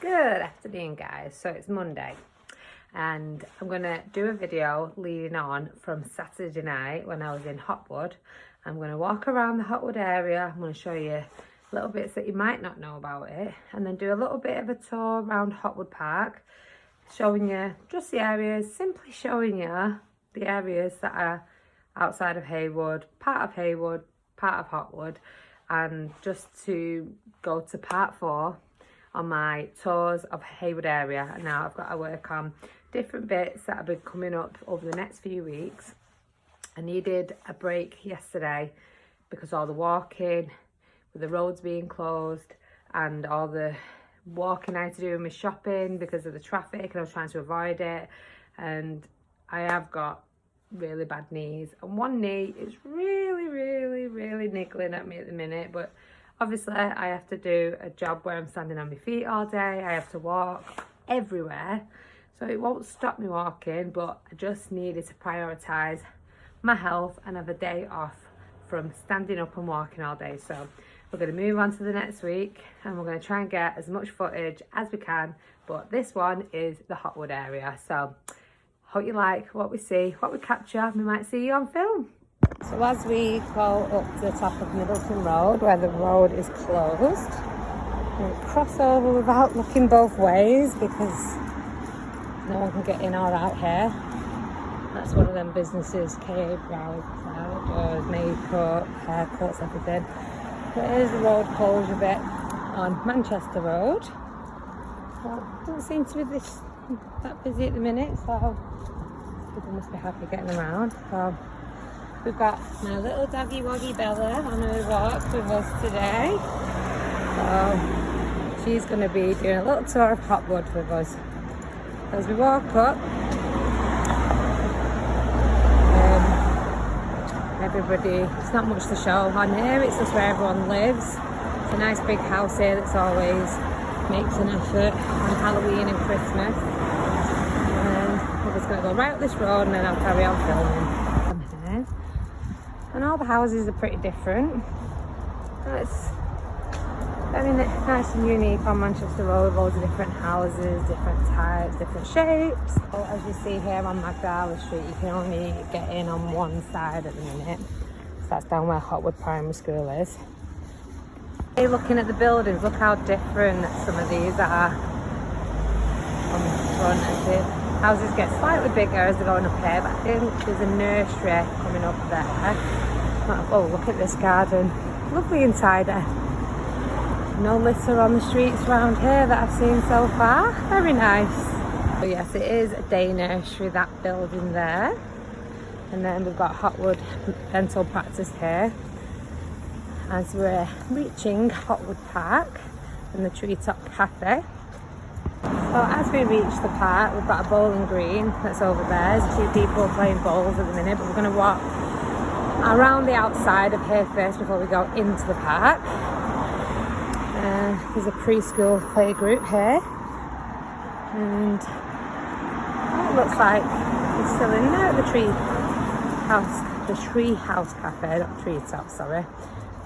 Good afternoon, guys. So it's Monday and I'm going to do a video leading on from Saturday night when I was in Hopwood. I'm going to walk around the Hopwood area. I'm going to show you little bits that you might not know about it, and then do a little bit of a tour around Hopwood Park, showing you just the areas, simply showing you the areas that are outside of Heywood, part of Hopwood, and just to go to part 4 on my tours of Heywood area. And now I've got to work on different bits that have been coming up over the next few weeks. I needed a break yesterday because all the walking, with the roads being closed, and all the walking I had to do in my shopping because of the traffic, and I was trying to avoid it. And I have got really bad knees, and one knee is really niggling at me at the minute. But obviously I have to do a job where I'm standing on my feet all day. I have to walk everywhere, so it won't stop me walking, but I just needed to prioritise my health and have a day off from standing up and walking all day. So we're going to move on to the next week, and we're going to try and get as much footage as we can, but this one is the Hopwood area. So hope you like what we see, what we capture. We might see you on film. So as we go up to the top of Middleton Road, where the road is closed, we'll cross over without looking both ways because no one can get in or out here. That's one of them businesses, brows, outdoors, makeup, haircuts, everything. There is a road closure bit on Manchester Road. Well, it doesn't seem to be that busy at the minute, so people must be happy getting around. So we've got my little doggy woggy Bella on her walk with us today. So she's going to be doing a little tour of Hopwood with us. As we walk up, everybody, it's not much to show on here, it's just where everyone lives. It's a nice big house here that's always makes an effort on Halloween and Christmas. And we're just going to go right up this road, and then I'll carry on filming from here. And all the houses are pretty different. It's very nice and unique on Manchester Road. Loads of different houses, different types, different shapes. So as you see here on Magdala Street, you can only get in on one side at the minute. So that's down where Hopwood Primary School is. Hey, looking at the buildings, look how different some of these are on the front. As the houses get slightly bigger as they're going up here, but I think there's a nursery coming up there. Oh, look at this garden. Lovely inside there. No litter on the streets around here that I've seen so far. Very nice. So yes, it is a day nursery, that building there. And then we've got Hopwood Dental Practice here. As we're reaching Hopwood Park and the Treetop Cafe. So as we reach the park, we've got a bowling green that's over there. There's a few people playing bowls at the minute, but we're going to walk around the outside of here first before we go into the park. There's a preschool play group here, and it looks like it's still in there at the Tree House Cafe, not Treetop, sorry.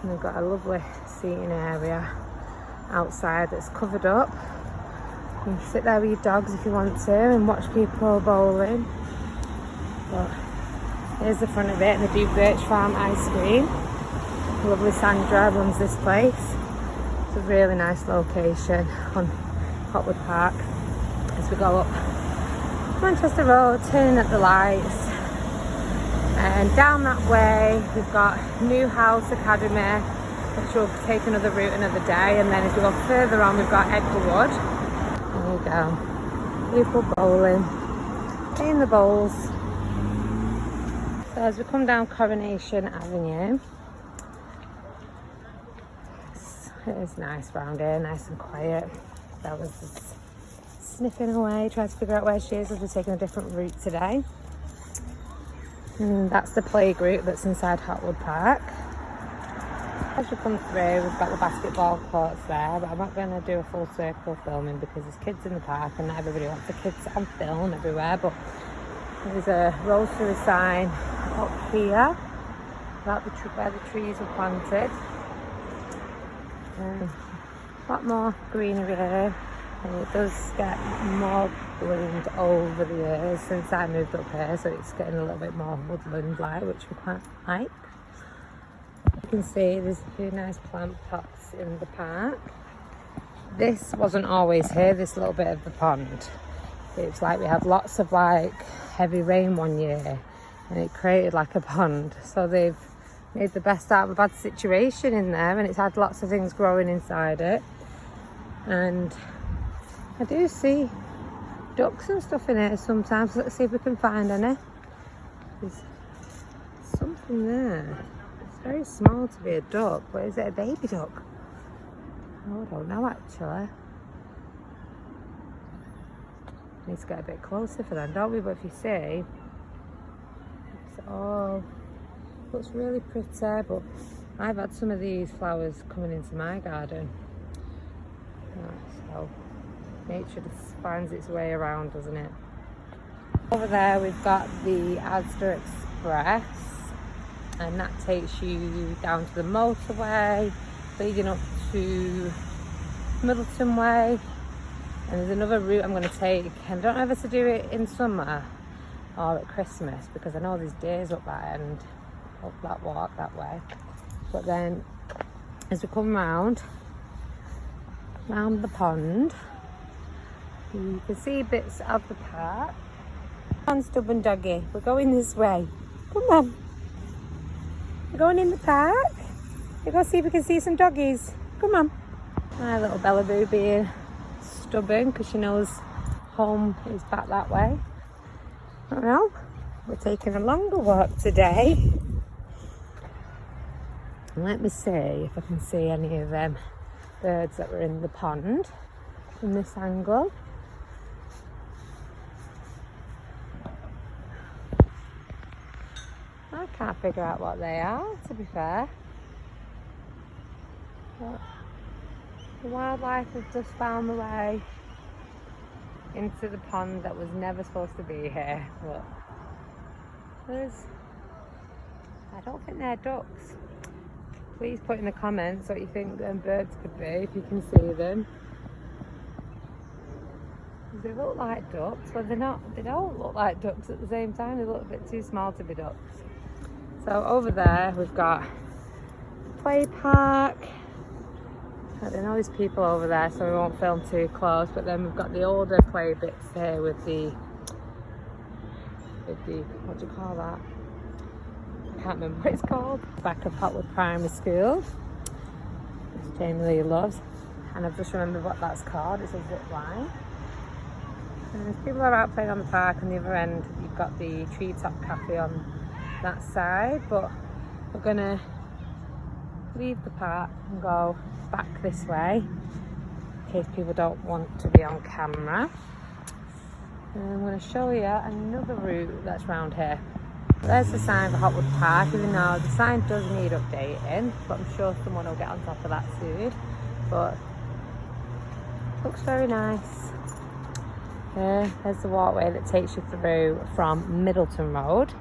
And they've got a lovely seating area outside that's covered up. You can sit there with your dogs if you want to and watch people bowling. But here's the front of it, and they do Birch Farm ice cream. Lovely Sandra runs this place. It's a really nice location on Hopwood Park. As we go up Manchester Road, turning at the lights, and down that way we've got New House Academy, which will take another route another day. And then as we go further on, we've got Hopwood. There you go, people bowling in the bowls. So as we come down Coronation Avenue, it is nice round here, nice and quiet. That was just sniffing away, trying to figure out where she is as we're taking a different route today. And that's the play group that's inside Hopwood Park. As we come through, we've got the basketball courts there, but I'm not going to do a full circle filming because there's kids in the park and not everybody wants the kids on film everywhere. But there's a rosary sign up here about where the trees were planted. A lot more greenery here. And it does get more bloomed over the years since I moved up here, so it's getting a little bit more woodland-like, which we quite like. You can see there's a few nice plant pots in the park. This wasn't always here, this little bit of the pond. It's like we had lots of like heavy rain one year and it created like a pond. So they've made the best out of a bad situation in there, and it's had lots of things growing inside it. And I do see ducks and stuff in here sometimes. Let's see if we can find any. There's something there. It's very small to be a duck, but is it a baby duck? Oh, I don't know actually. Need to get a bit closer for them, don't we? But if you see, it's all looks really pretty. But I've had some of these flowers coming into my garden. So nature just finds its way around, doesn't it? Over there we've got the Asda Express, and that takes you down to the motorway leading up to Middleton Way. And there's another route I'm going to take, and I don't know if to do it in summer or at Christmas, because I know there's days up that end, up that walk that way. But then as we come round the pond, you can see bits of the park. Come on, stubborn doggy, we're going this way. Come on, we're going in the park. We're going to see if we can see some doggies. Come on. My little Bellaboo being stubborn because she knows home is back that way. I don't know. We're taking a longer walk today. And let me see if I can see any of them birds that were in the pond from this angle. I can't figure out what they are, to be fair. But the wildlife has just found the way into the pond that was never supposed to be here. But I don't think they're ducks. Please put in the comments what you think them birds could be, if you can see them. They look like ducks, but they don't look like ducks at the same time. They look a bit too small to be ducks. So over there we've got play park. I don't know, there's people over there, so we won't film too close. But then we've got the older play bits here with the what do you call that? I can't remember what it's called. Back of Hopwood Primary School, which Jamie Lee loves. And I've just remembered what that's called. It's a zip line. And there's people are out playing on the park. On the other end, you've got the Treetop Cafe on that side. But we're gonna leave the park and go back this way in case people don't want to be on camera. And I'm going to show you another route that's round here. There's the sign for Hopwood Park, even though the sign does need updating, but I'm sure someone will get on top of that soon. But looks very nice. There's the walkway that takes you through from Middleton Road,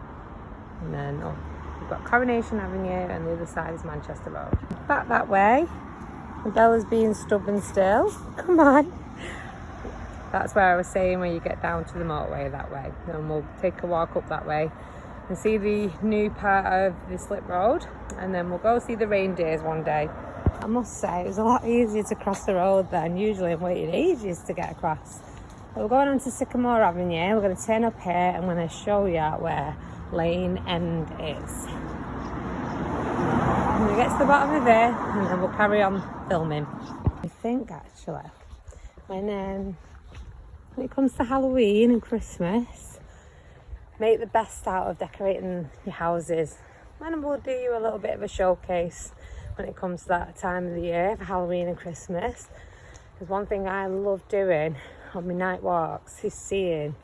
and then we've got Coronation Avenue, and the other side is Manchester Road. Back that way. Bella's being stubborn still. Come on. That's where I was saying when you get down to the motorway that way. Then we'll take a walk up that way and see the new part of the slip road, and then we'll go see the reindeers one day. I must say it was a lot easier to cross the road then. Usually I'm waiting ages to get across. But we're going on to Sycamore Avenue. We're going to turn up here. I'm going to show you where Lane End is. I'm going to get to the bottom of it and then we'll carry on filming. I think actually when it comes to Halloween and Christmas, make the best out of decorating your houses. And we'll do you a little bit of a showcase when it comes to that time of the year for Halloween and Christmas. Because one thing I love doing on my night walks is seeing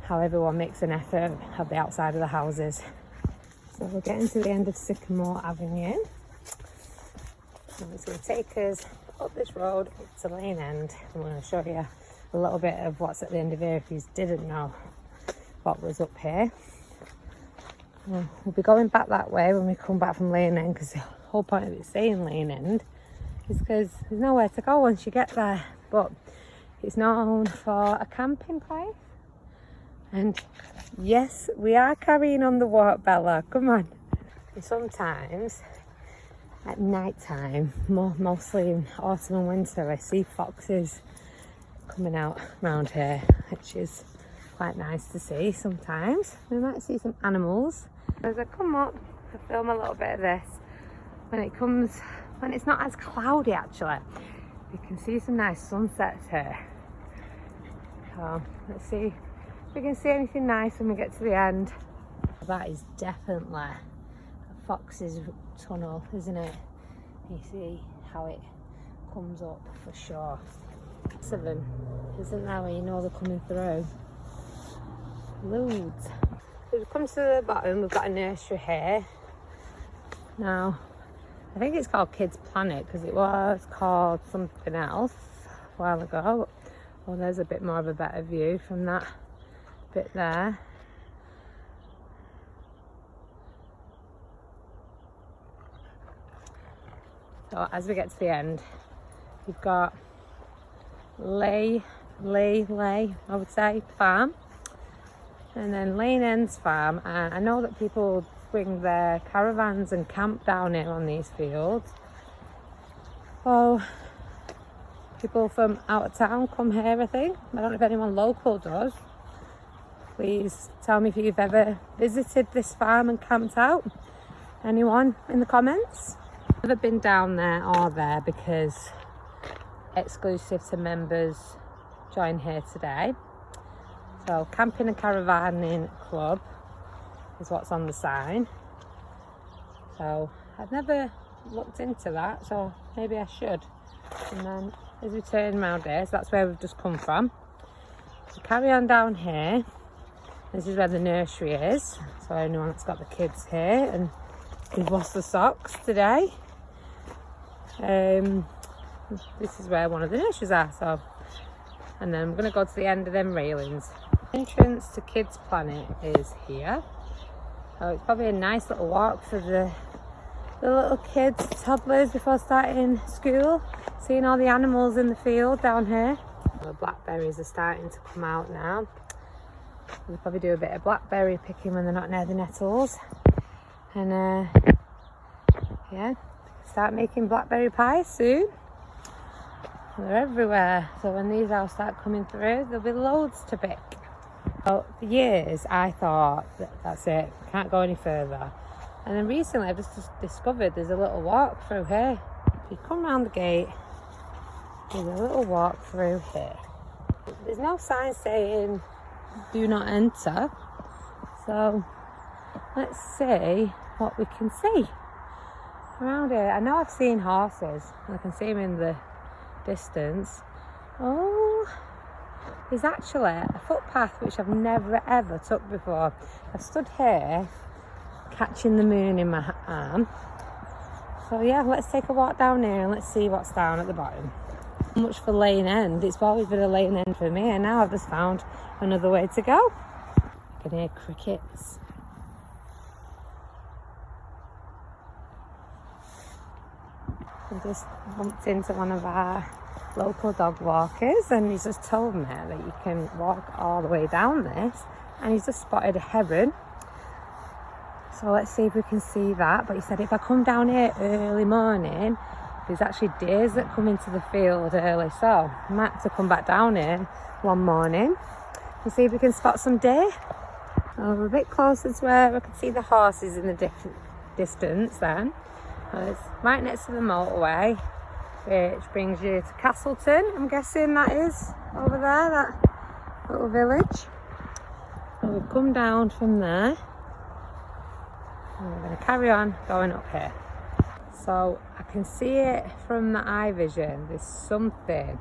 how everyone makes an effort of the outside of the houses. So we're getting to the end of Sycamore Avenue. And it's going to take us up this road up to Lane End. I'm going to show you a little bit of what's at the end of here if you didn't know what was up here. We'll be going back that way when we come back from Lane End, because the whole point of it saying Lane End is because there's nowhere to go once you get there. But It's known for a camping place. And yes, we are carrying on the walk, Bella. Come on. And sometimes at night time, mostly in autumn and winter, I see foxes coming out around here, which is quite nice to see sometimes. We might see some animals. As I come up, I film a little bit of this. When it's not as cloudy actually, you can see some nice sunsets here. So let's see if we can see anything nice when we get to the end. That is definitely a fox's tunnel, isn't it? You see how it comes up for sure. Lots of them, isn't there, when you know they're coming through? Loads. So we've come to the bottom, we've got a nursery here. Now, I think it's called Kids Planet because it was called something else a while ago. Well, there's a bit more of a better view from that bit there. So as we get to the end, you've got Lay, I would say, farm, and then Lane End's farm. And I know that people bring their caravans and camp down here on these fields. Well, people from out of town come here, I think. I don't know if anyone local does. Please tell me if you've ever visited this farm and camped out. Anyone in the comments? Never been down there or there because exclusive to members join here today. So camping and caravanning club is what's on the sign. So I've never looked into that, so maybe I should. And then as we turn around here, so that's where we've just come from. So carry on down here. This is where the nursery is. So anyone that's got the kids here, and we've lost the socks today. This is where one of the nurseries are. So, and then I'm going to go to the end of them railings. Entrance to Kids Planet is here. So it's probably a nice little walk for the little kids, toddlers, before starting school. Seeing all the animals in the field down here. The blackberries are starting to come out now. They'll probably do a bit of blackberry picking when they're not near the nettles. And yeah, start making blackberry pie soon. They're everywhere. So when these all start coming through, there'll be loads to pick. So for years I thought that's it, can't go any further. And then recently I've just discovered there's a little walk through here. If you come round the gate, there's a little walk through here. There's no sign saying do not enter. So let's see what we can see around here. I know I've seen horses. I can see them in the distance. Oh, there's actually a footpath which I've never ever took before. I've stood here catching the moon in my arm. So yeah, let's take a walk down here and let's see what's down at the bottom. So much for Lane End. It's always been a Lane End for me, and now I've just found another way to go. I can hear crickets. I just bumped into one of our local dog walkers, and he's just told me that you can walk all the way down this, and he's just spotted a heron. So let's see if we can see that. But he said if I come down here early morning, there's actually deers that come into the field early, so I might have to come back down here one morning and see if we can spot some deer. So we're a bit closer to where I can see the horses in the distance then. It's right next to the motorway, which brings you to Castleton. I'm guessing that is over there, that little village. So we've come down from there, and we're going to carry on going up here. So I can see it from the eye vision. There's something.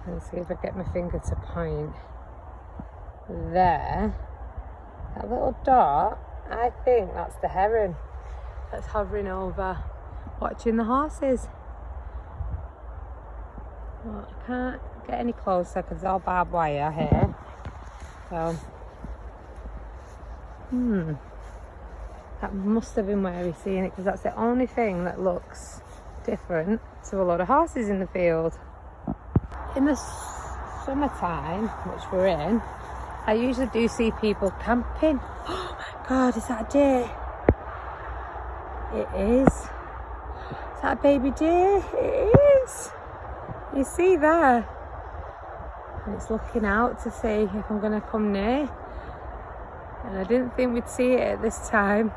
Let's see if I get my finger to point there. That little dot, I think that's the heron that's hovering over, watching the horses. Well, I can't get any closer because there's all barbed wire here. So, that must have been where he's seen it, because that's the only thing that looks different to a lot of horses in the field. in the summertime, which we're in, I usually do see people camping. Oh my God, is that a deer? It is. Is that a baby deer? It is. You see there? And it's looking out to see if I'm going to come near. And I didn't think we'd see it at this time.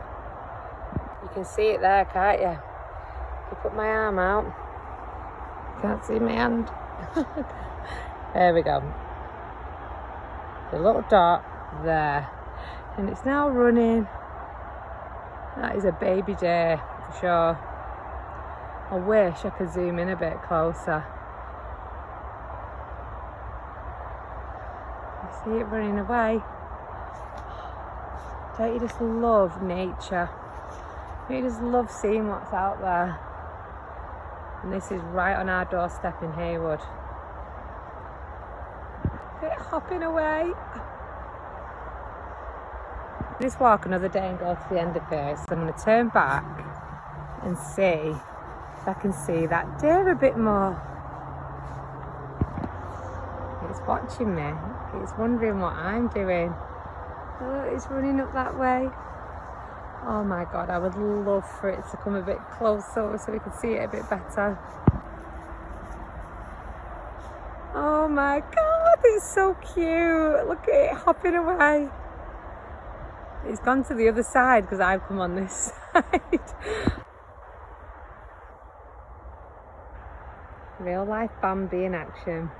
You can see it there, can't you? You put my arm out. Can't see my hand. There we go. The little dot there. And it's now running. That is a baby deer for sure. I wish I could zoom in a bit closer. You see it running away. Don't you just love nature? Don't you just love seeing what's out there? And this is right on our doorstep in Heywood. It's hopping away. Just walk another day and go to the end of this. I'm going to turn back and see if I can see that deer a bit more. It's watching me. It's wondering what I'm doing. Oh, it's running up that way. Oh my God, I would love for it to come a bit closer so we could see it a bit better. Oh my God, it's so cute. Look at it hopping away. It's gone to the other side because I've come on this side. Real life Bambi in action.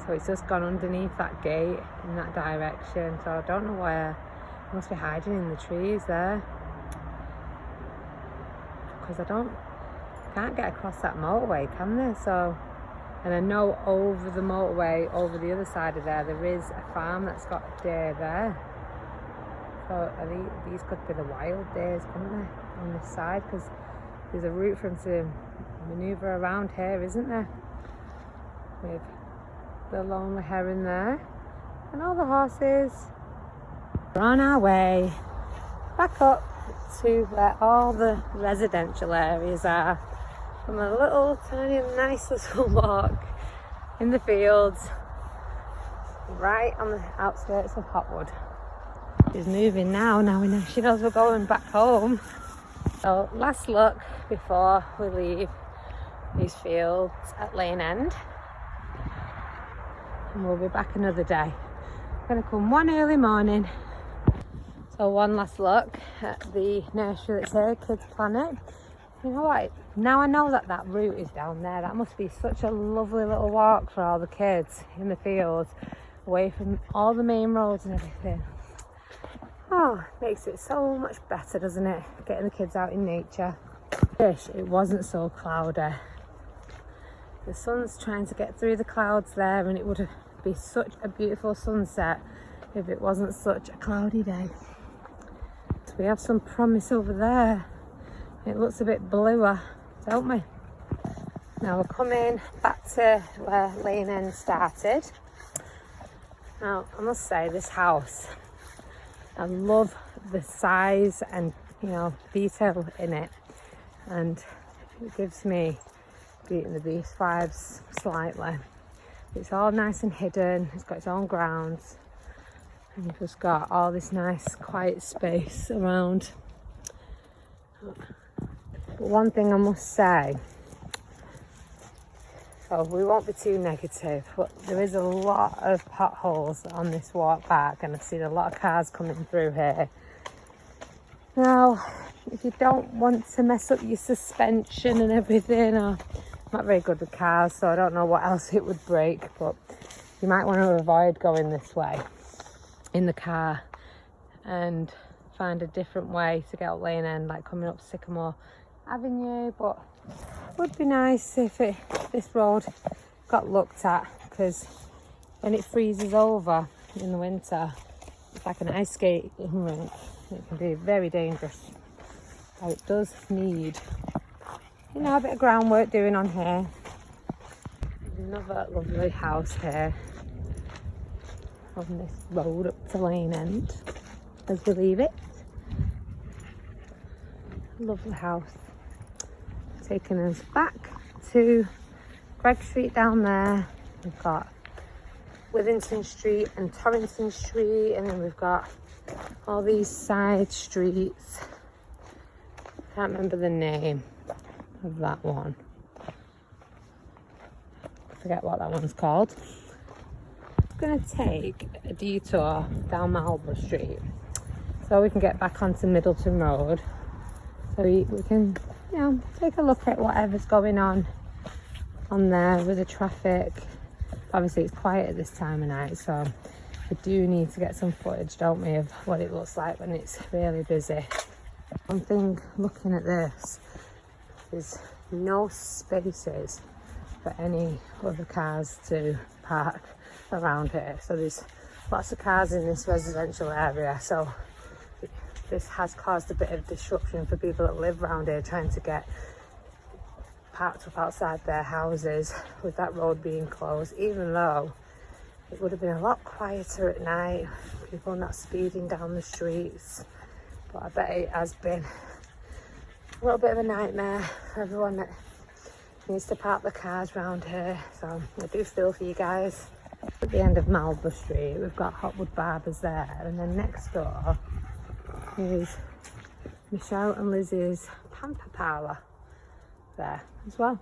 So it's just gone underneath that gate in that direction. So I don't know where. It must be hiding in the trees there. Because can't get across that motorway, can they? So, and I know over the motorway, over the other side of there is a farm that's got deer there. So these could be the wild deers, couldn't they? On this side, because there's a route for them to manoeuvre around here, isn't there? With the lonely heron there and all the horses. We're on our way back up to where all the residential areas are, from a little tiny nice little walk in the fields right on the outskirts of Hopwood. She's moving now we know she knows we're going back home. So last look before we leave these fields at Lane End. And we'll be back another day. I'm going to come one early morning. So one last look at the nursery that's here, Kids Planet. You know what? Now I know that route is down there. That must be such a lovely little walk for all the kids in the fields, away from all the main roads and everything. Oh, makes it so much better, doesn't it? Getting the kids out in nature. Wish it wasn't so cloudy. The sun's trying to get through the clouds there, and it would be such a beautiful sunset if it wasn't such a cloudy day. So we have some promise over there. It looks a bit bluer, don't we? Now we're coming back to where Lane End started. Now I must say, this house, I love the size and detail in it, and it gives me Beauty and the Beast vibes slightly. It's all nice and hidden. It's got its own grounds, and you've just got all this nice quiet space around. But one thing I must say, so we won't be too negative, but there is a lot of potholes on this walk back, and I've seen a lot of cars coming through here. Now, if you don't want to mess up your suspension and everything, or I'm not very good with cars, so I don't know what else it would break, but you might want to avoid going this way in the car and find a different way to get up Lane End, like coming up Sycamore Avenue. But it would be nice if this road got looked at, because when it freezes over in the winter, it's like an ice skating rink. It can be very dangerous. So it does need you know, a bit of groundwork doing on here. Another lovely house here on this road up to Lane End, as we leave it. Lovely house. Taking us back to Greg Street down there. We've got Withington Street and Torrington Street, and then we've got all these side streets. Can't remember the name of that one. Forget what that one's called. I'm gonna take a detour down Marlborough Street so we can get back onto Middleton Road, so we can, you know, take a look at whatever's going on there with the traffic. Obviously it's quiet at this time of night, so we do need to get some footage, don't we, of what it looks like when it's really busy. One thing looking at this is no spaces for any other cars to park around here. So there's lots of cars in this residential area, so this has caused a bit of disruption for people that live around here trying to get parked up outside their houses with that road being closed, even though it would have been a lot quieter at night, people not speeding down the streets. But I bet it has been a little bit of a nightmare for everyone that needs to park the cars around here. So I do feel for you guys. At the end of Marlborough Street, we've got Hopwood Barbers there, and then next door is Michelle and Lizzie's Pamper Parlour there as well.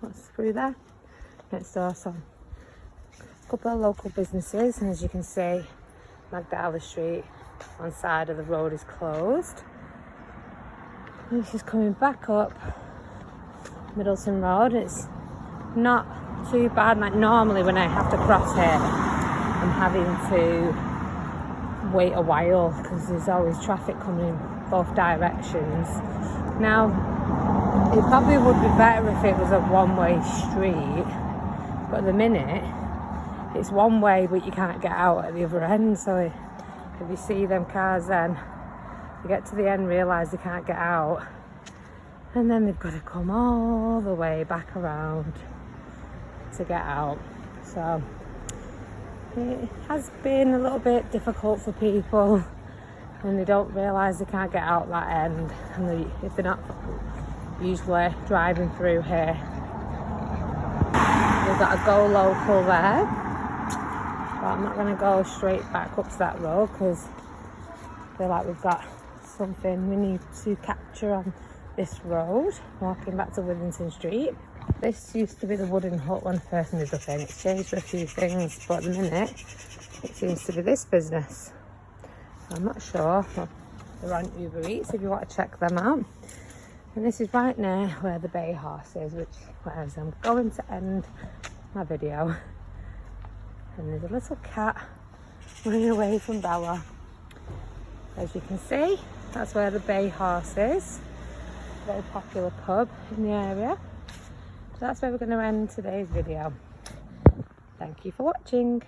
What's through there? Next door, so a couple of local businesses, and as you can see, Magdala Street, one side of the road is closed. This is coming back up Middleton Road. It's not too bad. Like normally when I have to cross here, I'm having to wait a while because there's always traffic coming in both directions. Now, it probably would be better if it was a one-way street, but at the minute it's one way but you can't get out at the other end. So if you see them cars, then you get to the end, realise they can't get out, and then they've got to come all the way back around to get out. So it has been a little bit difficult for people when they don't realise they can't get out that end, and if they're not usually driving through here. We've got a go local there, but I'm not going to go straight back up to that road because I feel like we've got something we need to capture on this road, walking back to Withington Street. This used to be the wooden hut when I first moved up in. It's changed for a few things, but at the minute it seems to be this business. I'm not sure, but they're on Uber Eats if you want to check them out. And this is right near where the Bay Horse is, which whereas I'm going to end my video. And there's a little cat running away from Bella. As you can see, that's where the Bay Horse is. Very popular pub in the area. So that's where we're going to end today's video. Thank you for watching.